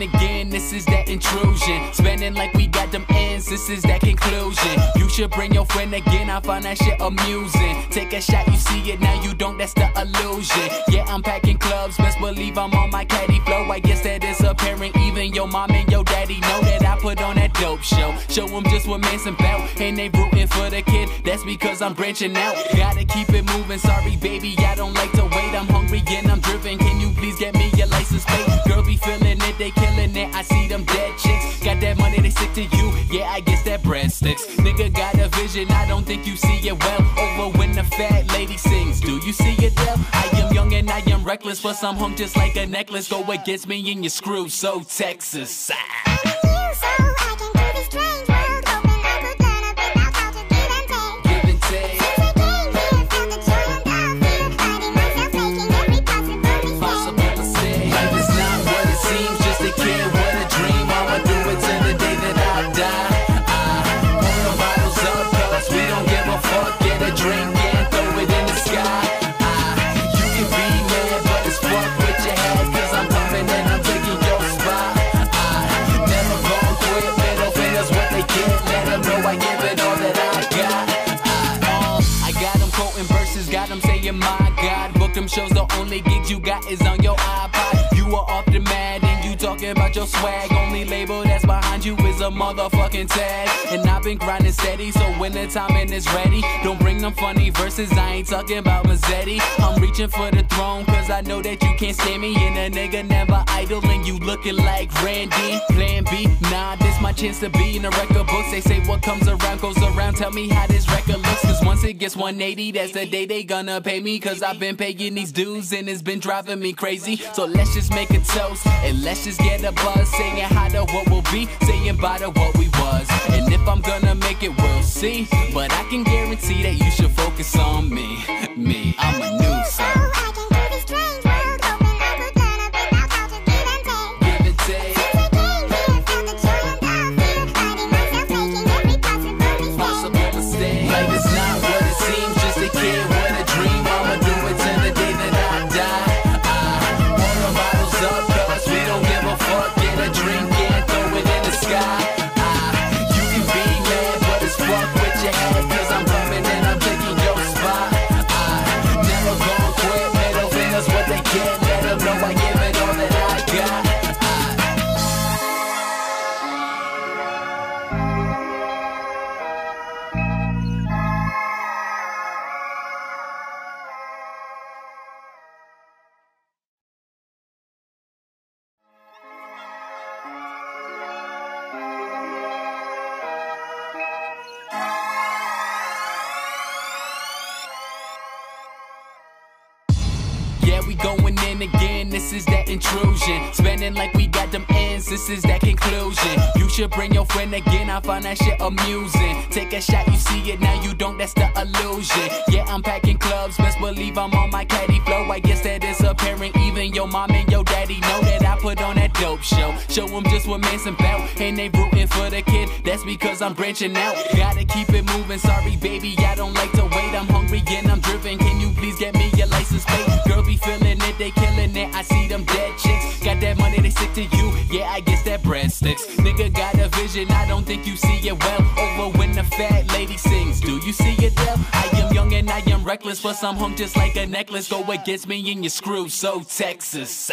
again, this is that intrusion. Spending like we got them ends, this is that conclusion. You should bring your friend again, I find that shit amusing. Take a shot, you see it, now you don't, that's the illusion. Yeah, I'm packing clubs, best believe I'm on my caddy flow. I guess that is apparent, even your mom and your daddy know that I put on that dope show. Show them just what man's about, and they rooting for the kid, that's because I'm branching out. Gotta keep it moving, sorry baby, I don't like to wait. I'm hungry and I'm driven, can you please get me your license plate? Girl be feeling it, they killing it, I see them dead chicks. Got that money, they stick to you, yeah I guess that bread sticks. Nigga got a vision, I don't think you see it well. Over when the fat lady sings, do you see it well? I am young and I am reckless, but some hung just like a necklace. Go against me and you're screwed, so Texas. My God, book them shows, the only gigs you got is on your iPod. You are off the mat and you talking about your swag. Only label that's behind you is a motherfucking tag. And I've been grinding steady, so when the timing is ready, don't bring them funny verses, I ain't talking about Mazzetti. I'm reaching for the throne, cause I know that you can't stand me. And a nigga never idle, and you looking like Randy. Plan B, nah, this my chance to be in the record books. They say what comes around goes around, tell me how this record looks. Cause once it gets 180, that's the day they gonna pay me. Cause I've been paying these dues and it's been driving me crazy. So let's just make a toast and let's just get a buzz, saying hi to what will be, saying bye to what we was. And if I'm gonna make it, we'll see. But I can guarantee that you should focus on me. I'm a new son. Yeah, we going in again, this is that intrusion. Spending like we got them ends, this is that conclusion. You should bring your friend again, I find that shit amusing. Take a shot, you see it, now you don't, that's the illusion. Yeah, I'm packing clubs, best believe I'm on my caddy flow. I guess that is apparent, even your mom and your daddy know that I put on that dope show. Show them just what man's about, and they rooting for the kid, that's because I'm branching out. Gotta keep it moving, sorry baby, I don't like to wait. I'm hungry and I'm driven, can you please get me your license plate? Girl be feeling it, they killing it, I see them dead chicks. Got that money, they stick to you, yeah I guess that bread sticks. Nigga got a vision, I don't think you see it well. Over when the fat lady sings, do you see it well? I am young and I am reckless, but some hung just like a necklace. Go against me and you're screwed, so Texas.